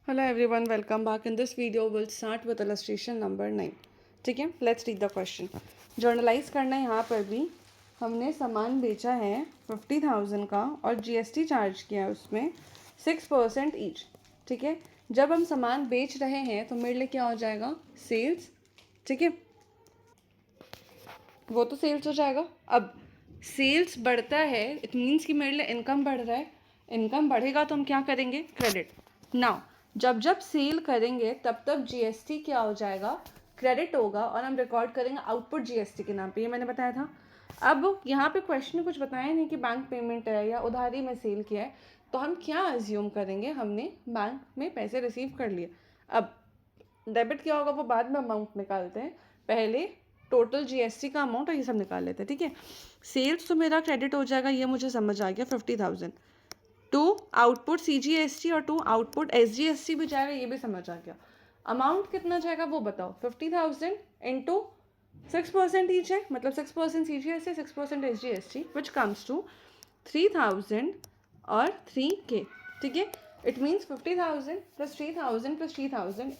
Hello everyone, welcome back. In this video, we'll start with illustration number 9. ठीक है, let's read the question. Generalized करना है। यहाँ पर भी हमने सामान बेचा है 50,000 का और जीएसटी चार्ज किया है उसमें 6% ईच। ठीक है, जब हम सामान बेच रहे हैं तो मेरे लिए क्या हो जाएगा, सेल्स। ठीक है, वो तो सेल्स हो जाएगा। अब सेल्स बढ़ता है, इट मीन्स कि मेरे लिए इनकम बढ़ रहा है। इनकम बढ़ेगा तो हम क्या करेंगे, क्रेडिट। नाउ जब जब सेल करेंगे तब तब जीएसटी क्या हो जाएगा, क्रेडिट होगा, और हम रिकॉर्ड करेंगे आउटपुट जीएसटी के नाम पे। ये मैंने बताया था। अब यहाँ पे क्वेश्चन में कुछ बताया नहीं कि बैंक पेमेंट है या उधारी में सेल किया है, तो हम क्या अज्यूम करेंगे, हमने बैंक में पैसे रिसीव कर लिए। अब डेबिट क्या होगा वो बाद में अमाउंट निकालते हैं, पहले टोटल जीएसटी का अमाउंट और ये सब निकाल लेते हैं। ठीक है, सेल्स तो मेरा क्रेडिट हो जाएगा, ये मुझे समझ आ गया, 50,000 टू आउटपुट सीजीएसटी और टू आउटपुट एसजीएसटी भी जाएगा, ये भी समझ आ गया। अमाउंट कितना जाएगा वो बताओ, 50,000 इंटू 6% ईच है, मतलब 6% CGST 6% SGST, which comes to 3,000 और 3K। ठीक है, इट मीन्स 50,000 प्लस 3,000 प्लस 3,000,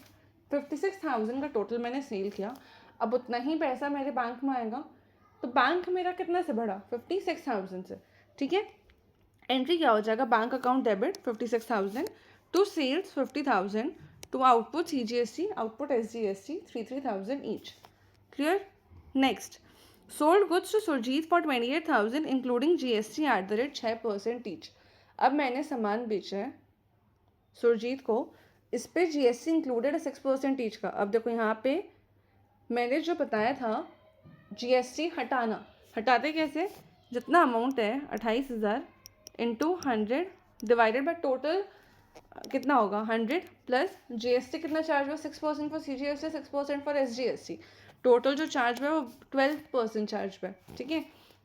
56,000 का टोटल मैंने सेल किया। अब उतना ही पैसा मेरे बैंक में आएगा, तो बैंक मेरा कितना से बढ़ा, 56,000 से। ठीक है, एंट्री क्या हो जाएगा, bank account debit 56,000 to sales 50,000 to output CGST output SGST 3,000 each. Clear. Next, sold goods to Surjeet for 28,000 including GST at the rate 6% each. अब मैंने सामान बेचा है सुरजीत को, इस पर जीएसटी इंक्लूडेड है 6% ईच का। अब देखो यहाँ पे मैंने जो बताया था जीएसटी हटाना, हटाते कैसे, जितना अमाउंट है 28,000 इंटू 100 डिवाइडेड बाई टोटल कितना होगा 100 प्लस जीएसटी कितना चार्ज हुआ, 6% for CGST 6% for SGST, total जो चार्ज हुआ है वो 12% चार्ज हुआ है। ठीक है,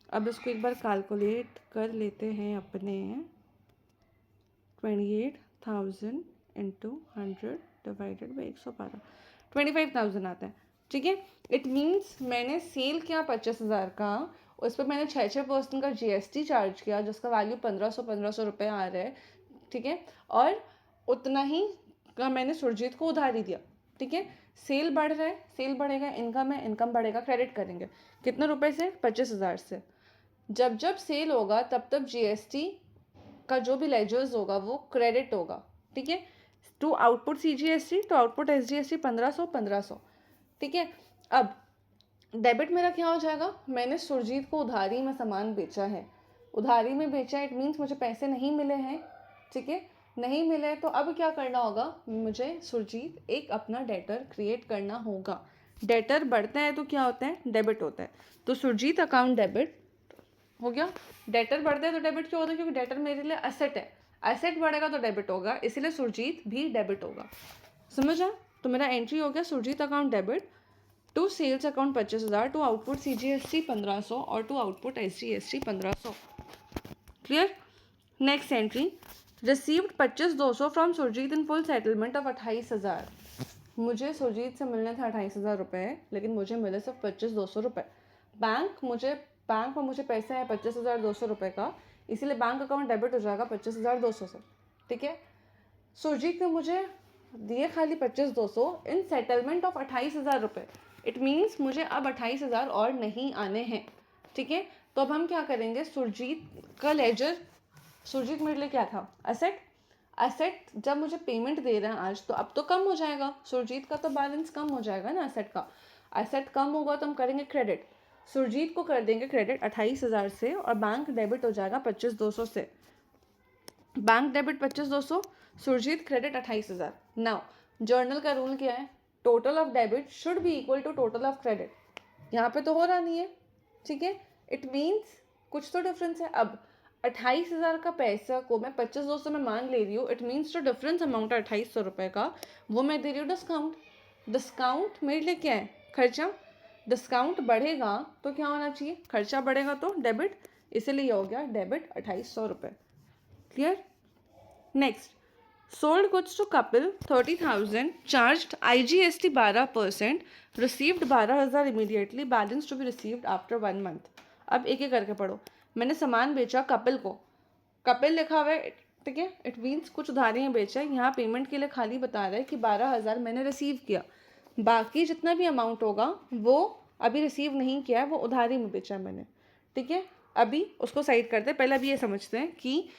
अब इसको एक बार कैलकुलेट कर लेते हैं अपने, 28,000 इंटू 100 डिवाइडेड बाई 112, 25,000 आता है। ठीक है, इट मीन्स मैंने सेल किया 25,000 का, उस पर मैंने 6% का जीएसटी चार्ज किया, जिसका वैल्यू 1,500 रुपये आ रहा है। ठीक है, और उतना ही का मैंने सुरजीत को उधारी दिया। ठीक है, सेल बढ़ रहा है, सेल बढ़ेगा, इनकम है, इनकम बढ़ेगा, क्रेडिट करेंगे कितने रुपए से, 25,000 से। जब जब सेल होगा तब तब जीएसटी का जो भी लेजर्स होगा वो क्रेडिट होगा। ठीक है, to output CGST to output SGST 1,500। ठीक है, अब डेबिट मेरा क्या हो जाएगा, मैंने सुरजीत को उधारी में सामान बेचा है, उधारी में बेचा, इट मीन्स मुझे पैसे नहीं मिले हैं। ठीक है, नहीं मिले तो अब क्या करना होगा, मुझे सुरजीत एक अपना डेटर क्रिएट करना होगा। डेटर बढ़ता है तो क्या होता है, डेबिट होता है, तो सुरजीत अकाउंट डेबिट हो गया। डेटर बढ़ता है तो डेबिट क्यों होता है, क्योंकि डेटर मेरे लिए एसेट है, एसेट बढ़ेगा तो डेबिट होगा, इसीलिए सुरजीत भी डेबिट होगा। समझा, तो मेरा एंट्री हो गया Surjeet account debit to sales account 25,000 to output CGST 1,500 और to output SGST 1,500। Clear. Next entry, received 25,200 from Surjeet in full settlement of 28,000। मुझे सुरजीत से मिलने थे 28,000 रुपये, लेकिन मुझे मिले सिर्फ 25,200 रुपये। बैंक में मुझे पैसा है 25,200 रुपये का, इसीलिए बैंक अकाउंट डेबिट हो जाएगा 25,200 से। ठीक है, सुरजीत ने मुझे दिए खाली 25,200 इन सेटलमेंट ऑफ 28,000 रुपये, इट मीन्स मुझे अब 28,000 और नहीं आने हैं। ठीक है, तो अब हम क्या करेंगे, सुरजीत का लेजर, सुरजीत मेरे लिए क्या था, एसेट। एसेट जब मुझे पेमेंट दे रहे हैं आज, तो अब तो कम हो जाएगा, सुरजीत का तो बैलेंस कम हो जाएगा ना एसेट का। एसेट कम होगा तो हम करेंगे क्रेडिट, सुरजीत को कर देंगे क्रेडिट 28,000 से, और बैंक डेबिट हो जाएगा 25,200 से। Bank debit 25,200, Surjeet credit 28,000। Now journal का रूल क्या है, total of debit should be equal to total of credit. यहाँ पे तो हो रहा नहीं है। ठीक है, इट मीन्स कुछ तो डिफरेंस है। अब 28,000 का पैसा को मैं 25,200 में मान ले रही हूँ, इट मीन्स जो डिफरेंस अमाउंट है 2,800 रुपये का, वो मैं दे रही हूँ डिस्काउंट। डिस्काउंट मेरे लिए क्या है, खर्चा। डिस्काउंट बढ़ेगा तो क्या होना चाहिए, खर्चा बढ़ेगा तो डेबिट, इसीलिए हो गया डेबिट 2,800 रुपये। Clear. Next, sold goods to Kapil 30,000, charged IGST 12%, received 12,000 immediately, balance to be received after 1 month. अब एक एक करके पढ़ो। मैंने सामान बेचा कपिल को, कपिल लिखा हुआ है ठीक है। इट मीन्स कुछ उधारियाँ बेचा है, यहाँ पेमेंट के लिए खाली बता रहा है कि 12,000 मैंने रिसीव किया, बाकी जितना भी अमाउंट होगा वो अभी रिसीव नहीं किया है, वो उधारी में बेचा है मैंने, ठीक है। अभी उसको साइड करते हैं, पहले अभी ये समझते हैं कि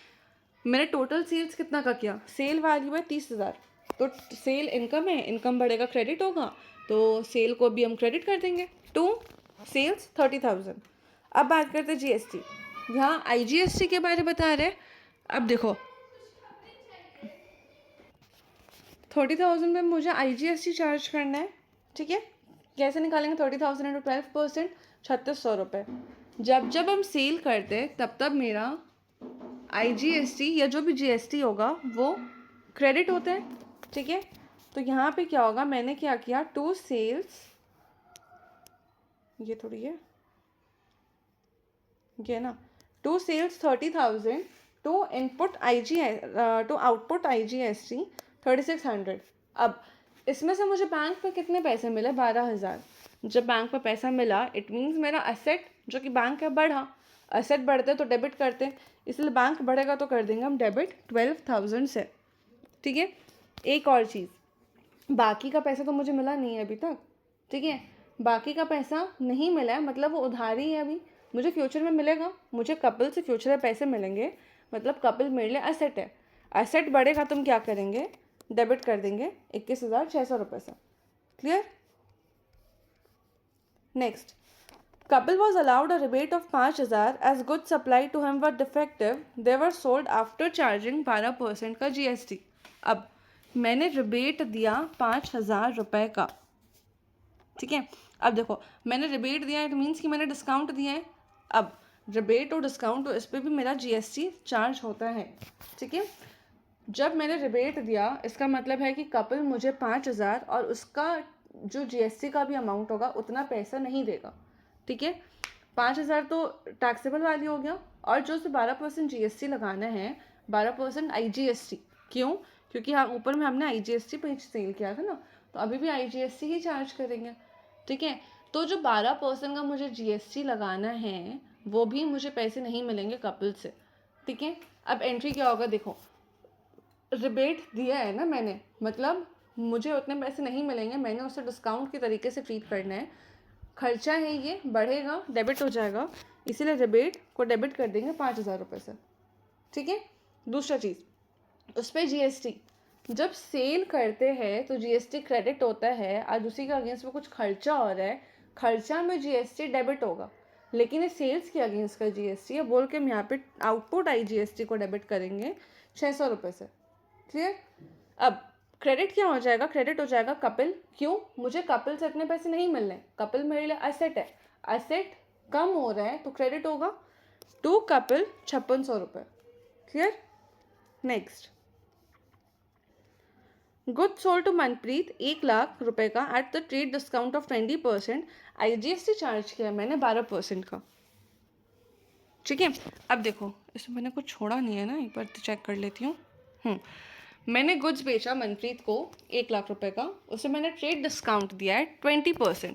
मैंने टोटल सेल्स कितना का किया। सेल वैल्यू है 30,000, तो सेल इनकम है, इनकम बढ़ेगा क्रेडिट होगा, तो सेल को भी हम क्रेडिट कर देंगे टू सेल्स 30,000। अब बात करते हैं जीएसटी, यहाँ आईजीएसटी के बारे में बता रहे हैं। अब देखो 30,000 में मुझे आईजीएसटी चार्ज करना है, ठीक है। कैसे निकालेंगे 30,000 इंटू 12%, 3600 रुपये। जब जब हम सेल करते हैं तब तब मेरा आईजीएसटी या जो भी जीएसटी होगा वो क्रेडिट होता है, ठीक है। तो यहाँ पे क्या होगा, मैंने क्या किया, टू सेल्स, ये थोड़ी है, ये ना, to sales 30,000 to input to output IGST 3600। अब इसमें से मुझे बैंक पे कितने पैसे मिले, 12,000। जब बैंक पे पैसा मिला इट मीन्स मेरा असेट जो कि बैंक है बढ़ा, असेट बढ़ते तो डेबिट करते, इसलिए बैंक बढ़ेगा तो कर देंगे हम डेबिट 12,000 से, ठीक है। एक और चीज़, बाकी का पैसा तो मुझे मिला नहीं है अभी तक, ठीक है। बाकी का पैसा नहीं मिला है मतलब वो उधारी है, अभी मुझे फ्यूचर में मिलेगा, मुझे कपिल से फ्यूचर में पैसे मिलेंगे, मतलब कपिल मेरे लिए असेट है। असेट बढ़ेगा तो हम क्या करेंगे, डेबिट कर देंगे 21,600 रुपये से, clear. Next, Kapil was allowed a rebate of 5,000 as goods supplied to him were defective. They were sold after charging 12% का GST. अब मैंने रिबेट दिया 5,000 रुपये का, ठीक है। अब देखो मैंने रिबेट दिया, इट मीन्स कि मैंने डिस्काउंट दिया है। अब रिबेट और डिस्काउंट तो इस पर भी मेरा जीएसटी चार्ज होता है, ठीक है। जब मैंने रिबेट दिया इसका मतलब है कि कपिल मुझे 5,000 और उसका जो जीएसटी का भी अमाउंट होगा उतना पैसा नहीं देगा, ठीक है। 5,000 तो टैक्सेबल वैल्यू हो गया, और जो उसे 12% जीएसटी लगाना है, 12% आईजीएसटी। क्यों, क्योंकि हाँ ऊपर में हमने आईजीएसटी पे सेल किया था ना, तो अभी भी आईजीएसटी ही चार्ज करेंगे, ठीक है। तो जो 12% का मुझे जीएसटी लगाना है वो भी मुझे पैसे नहीं मिलेंगे कपिल से, ठीक है। अब एंट्री क्या होगा, देखो रिबेट दिया है ना मैंने, मतलब मुझे उतने पैसे नहीं मिलेंगे, मैंने उसे डिस्काउंट के तरीके से ट्रीट करना है, खर्चा है ये बढ़ेगा, डेबिट हो जाएगा, इसीलिए रिबेट को डेबिट कर देंगे 5,000 रुपये से, ठीक है। दूसरा चीज़, उस पर जीएसटी, जब सेल करते हैं तो जीएसटी क्रेडिट होता है, आज उसी के अगेंस्ट में कुछ खर्चा हो रहा है, खर्चा में जीएसटी डेबिट होगा, लेकिन ये सेल्स के अगेंस्ट का जीएसटी है, बोल के हम यहाँ पे आउटपुट आईजीएसटी को डेबिट करेंगे 600 रुपये से, क्लियर। अब क्रेडिट क्या हो जाएगा, क्रेडिट हो जाएगा कपिल, क्यों, मुझे कपिल से इतने पैसे नहीं मिलने, कपिल मेरे लिए असेट है, असेट कम हो रहा है तो क्रेडिट होगा टू कपिल 5600 रुपये, clear. Next, good sold to Manpreet 1,00,000 रुपये का at the trade discount of 20%, IGST charge किया मैंने 12% का, ठीक है। अब देखो इसमें मैंने कुछ छोड़ा नहीं है ना, एक बार चेक कर लेती हूँ। मैंने गुड्स बेचा मनप्रीत को 1,00,000 रुपये का, उसे मैंने ट्रेड डिस्काउंट दिया है 20%,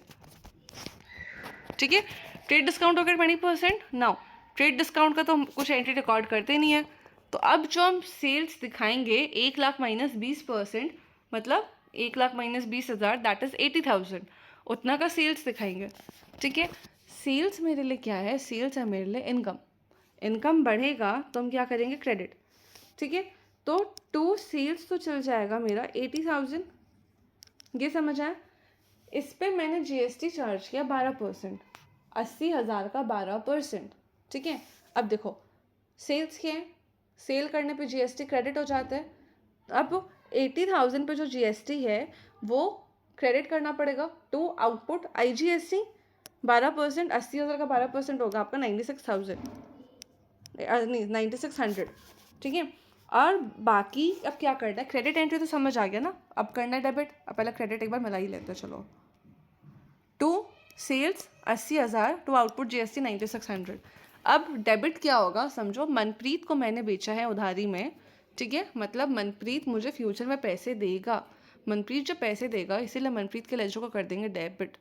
ठीक है। ट्रेड डिस्काउंट हो गया 20%। नाउ ट्रेड डिस्काउंट का तो हम कुछ एंट्री रिकॉर्ड करते नहीं है, तो अब जो हम सेल्स दिखाएंगे 1,00,000 माइनस 20%, मतलब 1,00,000 माइनस 20,000 दैट इज़ 80,000, उतना का सेल्स दिखाएंगे, ठीक है। सेल्स मेरे लिए क्या है, सेल्स है मेरे लिए इनकम, इनकम बढ़ेगा तो हम क्या करेंगे, क्रेडिट, ठीक है। तो टू सेल्स तो चल जाएगा मेरा 80,000, ये समझ आया। इस पे मैंने जीएसटी चार्ज किया 12%, 80,000 का 12%, ठीक है। अब देखो सेल्स क्या है, सेल करने पे जीएसटी क्रेडिट हो जाता है, अब 80,000 पे जो जीएसटी है वो क्रेडिट करना पड़ेगा टू आउटपुट आईजीएसटी 12%, 80,000 का 12% होगा आपका 96,000, नहीं 9600, ठीक है। और बाकी अब क्या करना है, क्रेडिट एंट्री तो समझ आ गया ना, अब करना है डेबिट। अब पहले क्रेडिट एक बार मिला ही लेते हैं, चलो। To sales 80,000 to output GST 9600। अब डेबिट क्या होगा, समझो मनप्रीत को मैंने बेचा है उधारी में, ठीक है, मतलब मनप्रीत मुझे फ्यूचर में पैसे देगा, मनप्रीत जो पैसे देगा इसीलिए मनप्रीत के लेजर को कर देंगे डेबिट,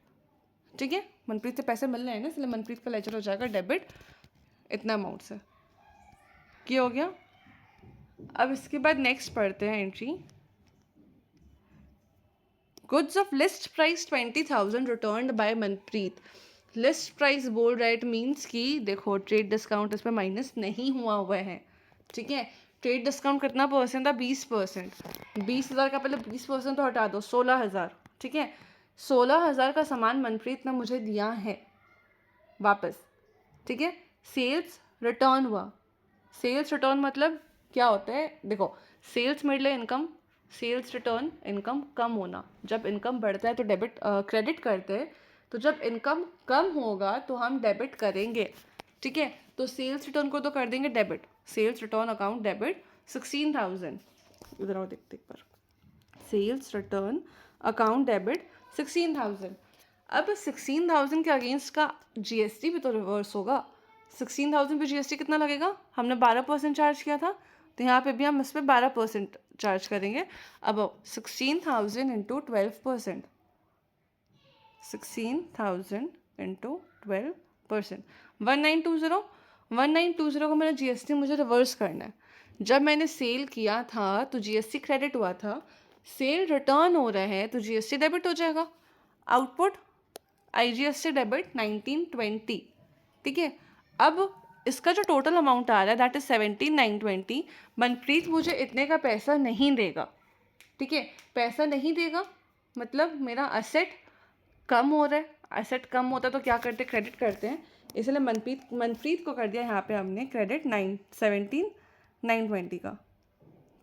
ठीक है। मनप्रीत से पैसे मिल रहे हैं ना, इसलिए मनप्रीत का लेजर हो जाएगा डेबिट इतना अमाउंट से, क्या हो गया। अब इसके बाद नेक्स्ट पढ़ते हैं entry, goods of list price 20,000 returned by Manpreet. List price बोल रहा है, इट मीन्स कि देखो ट्रेड डिस्काउंट इसमें माइनस नहीं हुआ है, ठीक है। ट्रेड डिस्काउंट कितना परसेंट था, 20%। 20,000 का पहले 20% तो हटा दो, 16,000, ठीक है। 16,000 का सामान मनप्रीत ने मुझे दिया है वापस, ठीक है। सेल्स रिटर्न हुआ। सेल्स रिटर्न मतलब क्या होता है, देखो sales middle income, sales return income कम होना। जब इनकम बढ़ता है तो डेबिट क्रेडिट करते हैं, तो जब इनकम कम होगा तो हम डेबिट करेंगे, ठीक है। तो सेल्स रिटर्न को तो कर देंगे debit, sales return account debit 16,000। इधर आओ देखते एक बार, सेल्स रिटर्न अकाउंट डेबिट 16,000। अब 16,000 के अगेंस्ट का जीएसटी भी तो रिवर्स होगा। 16,000 पे जीएसटी कितना लगेगा, हमने 12% चार्ज किया था, तो यहाँ पे भी हम इस पर 12% चार्ज करेंगे। अब 16,000 इंटू 12%, 16,000 इंटू 12%, 1920। 1920 को मेरा जीएसटी मुझे रिवर्स करना है। जब मैंने सेल किया था तो जीएसटी क्रेडिट हुआ था, सेल रिटर्न हो रहा है तो जीएसटी डेबिट हो जाएगा। आउटपुट आईजीएसटी डेबिट 1920, ठीक है। अब इसका जो टोटल अमाउंट आ रहा है दैट इज 17,920। मनप्रीत मुझे इतने का पैसा नहीं देगा, ठीक है। पैसा नहीं देगा मतलब मेरा असेट कम हो रहा है। एसेट कम होता है तो क्या करते हैं, क्रेडिट करते हैं। इसलिए मनप्रीत को कर दिया यहाँ पे हमने क्रेडिट 17,920 का,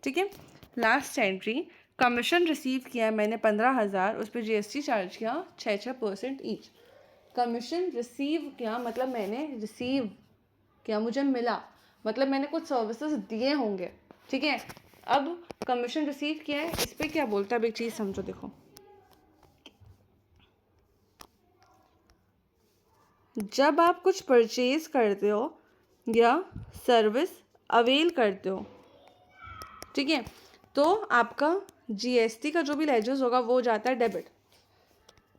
ठीक है। लास्ट एंट्री, कमीशन रिसीव किया है मैंने 15,000, उस पर जीएसटी चार्ज किया 6% ईच। कमीशन रिसीव किया मतलब मैंने रिसीव किया, मुझे मिला, मतलब मैंने कुछ सर्विसेज दिए होंगे, ठीक है। अब कमीशन रिसीव किया है, इस पर क्या बोलता है, अब एक चीज़ समझो, देखो जब आप कुछ परचेज करते हो या सर्विस अवेल करते हो, ठीक है, तो आपका जीएसटी का जो भी लेजेस होगा वो जाता है डेबिट।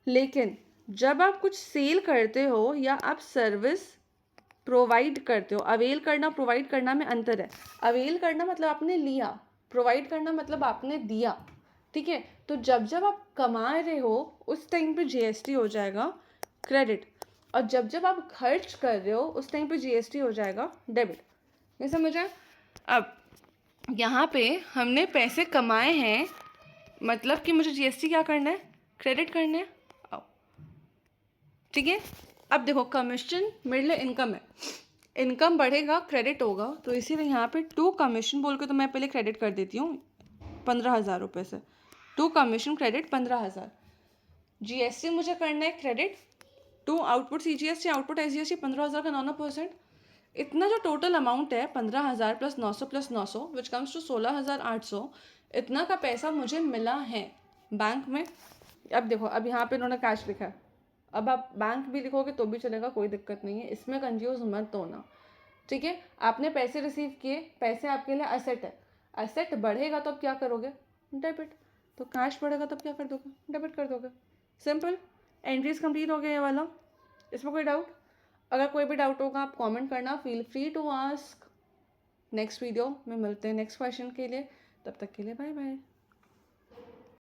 लेकिन जब आप कुछ सेल करते हो या आप सर्विस प्रोवाइड करते हो, अवेल करना प्रोवाइड करना में अंतर है। अवेल करना मतलब आपने लिया, प्रोवाइड करना मतलब आपने दिया, ठीक है। तो जब जब आप कमा रहे हो उस टाइम पे जीएसटी हो जाएगा क्रेडिट, और जब जब आप खर्च कर रहे हो उस टाइम पे जीएसटी हो जाएगा डेबिट। ये समझ आया। अब यहाँ पे हमने पैसे कमाए हैं, मतलब कि मुझे जीएसटी क्या करना है, क्रेडिट करना है, ठीक है। अब देखो कमीशन मिडल इनकम है, इनकम बढ़ेगा क्रेडिट होगा, तो इसीलिए यहाँ पे टू कमीशन बोल के तो मैं पहले क्रेडिट कर देती हूँ 15,000 रुपये से। टू कमीशन क्रेडिट 15,000, जीएसटी मुझे करना है credit, to output CGST output SGST 15,000 का 9%। इतना जो टोटल अमाउंट है 15,000 plus 900 plus 900 which comes to 16,800, इतना का पैसा मुझे मिला है बैंक में। अब देखो, अब यहाँ पे इन्होंने कैश लिखा है, अब आप बैंक भी लिखोगे तो भी चलेगा, कोई दिक्कत नहीं है, इसमें कंफ्यूज मत होना, ठीक है। आपने पैसे रिसीव किए, पैसे आपके लिए असेट है, असेट बढ़ेगा तो अब क्या करोगे, डेबिट। तो कैश बढ़ेगा तब क्या कर दोगे, डेबिट कर दोगे, सिंपल। एंट्रीज कंप्लीट हो गया ये वाला, इसमें कोई डाउट? अगर कोई भी डाउट होगा आप कमेंट करना, feel free to ask. Next video में मिलते हैं नेक्स्ट क्वेश्चन के लिए, तब तक के लिए बाय बाय।